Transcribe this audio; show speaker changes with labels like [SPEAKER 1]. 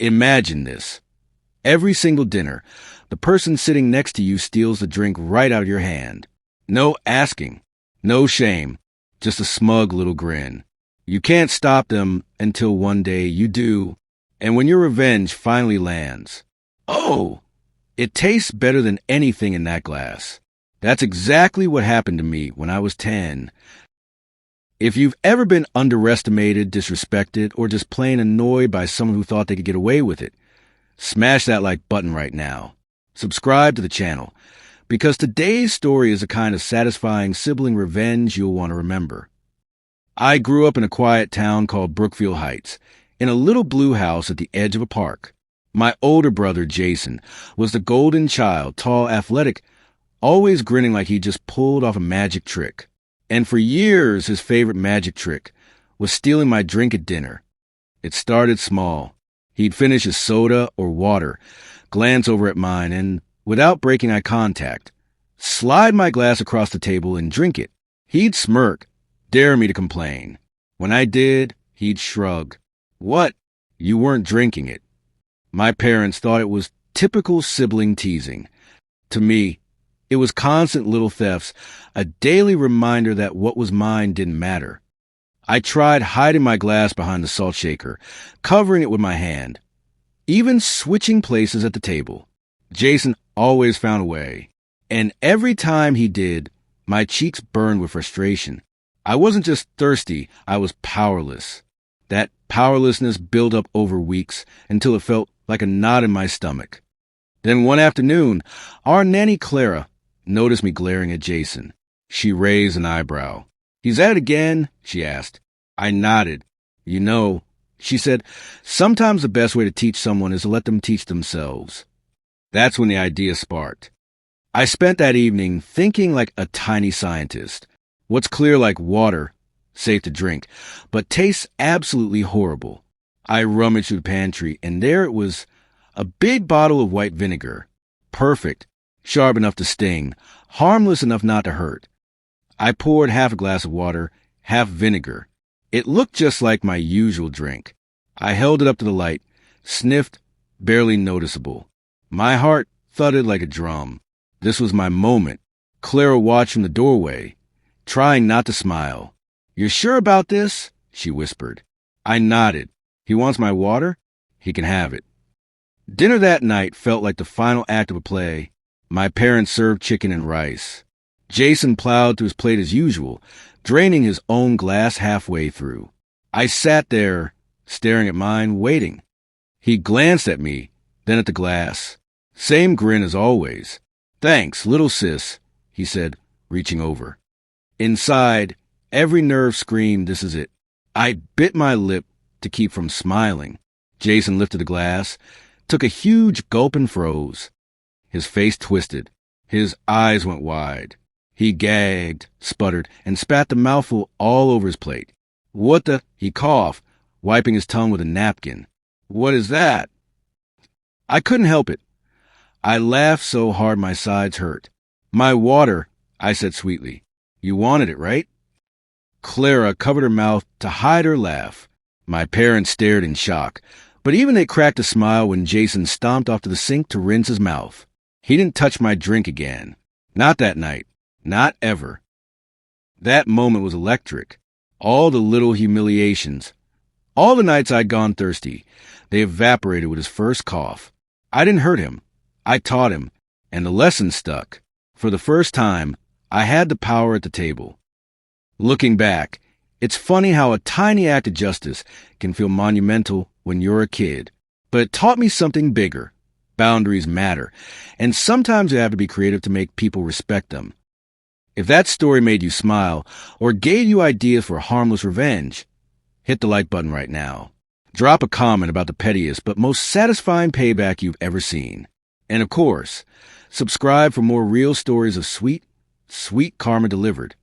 [SPEAKER 1] Imagine this. Every single dinner, the person sitting next to you steals the drink right out of your hand. No asking, no shame, just a smug little grin. You can't stop them until one day you do, and when your revenge finally lands, oh, it tastes better than anything in that glass. That's exactly what happened to me when I was 10. If you've ever been underestimated, disrespected, or just plain annoyed by someone who thought they could get away with it, smash that like button right now. Subscribe to the channel, because today's story is a kind of satisfying sibling revenge you'll want to remember. I grew up in a quiet town called Brookfield Heights, in a little blue house at the edge of a park. My older brother, Jason, was the golden child, tall, athletic, always grinning like he just pulled off a magic trick. And for years, his favorite magic trick was stealing my drink at dinner. It started small. He'd finish his soda or water, glance over at mine, and, without breaking eye contact, slide my glass across the table and drink it. He'd smirk, dare me to complain. When I did, he'd shrug. What? You weren't drinking it. My parents thought it was typical sibling teasing. To me, it was constant little thefts, a daily reminder that what was mine didn't matter. I tried hiding my glass behind the salt shaker, covering it with my hand, even switching places at the table. Jason always found a way, and every time he did, my cheeks burned with frustration. I wasn't just thirsty, I was powerless. That powerlessness built up over weeks until it felt like a knot in my stomach. Then one afternoon, our nanny Clara noticed me glaring at Jason. She raised an eyebrow. "He's at it again?" she asked. I nodded. "You know," she said, "sometimes the best way to teach someone is to let them teach themselves." That's when the idea sparked. I spent that evening thinking like a tiny scientist. What's clear like water, safe to drink, but tastes absolutely horrible. I rummaged through the pantry, and there it was, a big bottle of white vinegar. Perfect, sharp enough to sting, harmless enough not to hurt. I poured half a glass of water, half vinegar. It looked just like my usual drink. I held it up to the light, sniffed, barely noticeable. My heart thudded like a drum. This was my moment. Clara watched from the doorway, trying not to smile. "You're sure about this?" she whispered. I nodded. "He wants my water? He can have it." Dinner that night felt like the final act of a play. My parents served chicken and rice. Jason plowed through his plate as usual, draining his own glass halfway through. I sat there, staring at mine, waiting. He glanced at me, then at the glass. Same grin as always. "Thanks, little sis," he said, reaching over. Inside, every nerve screamed, "This is it." I bit my lip to keep from smiling. Jason lifted the glass, took a huge gulp and froze. His face twisted. His eyes went wide. He gagged, sputtered, and spat the mouthful all over his plate. "What the?" he coughed, wiping his tongue with a napkin. "What is that?" I couldn't help it. I laughed so hard my sides hurt. "My water," I said sweetly. "You wanted it, right?" Clara covered her mouth to hide her laugh. My parents stared in shock, but even they cracked a smile when Jason stomped off to the sink to rinse his mouth. He didn't touch my drink again. Not that night. Not ever. That moment was electric. All the little humiliations, all the nights I'd gone thirsty, they evaporated with his first cough. I didn't hurt him. I taught him, and the lesson stuck. For the first time, I had the power at the table. Looking back, it's funny how a tiny act of justice can feel monumental when you're a kid. But it taught me something bigger. Boundaries matter, and sometimes you have to be creative to make people respect them. If that story made you smile or gave you ideas for harmless revenge, hit the like button right now. Drop a comment about the pettiest but most satisfying payback you've ever seen. And of course, subscribe for more real stories of sweet, sweet karma delivered.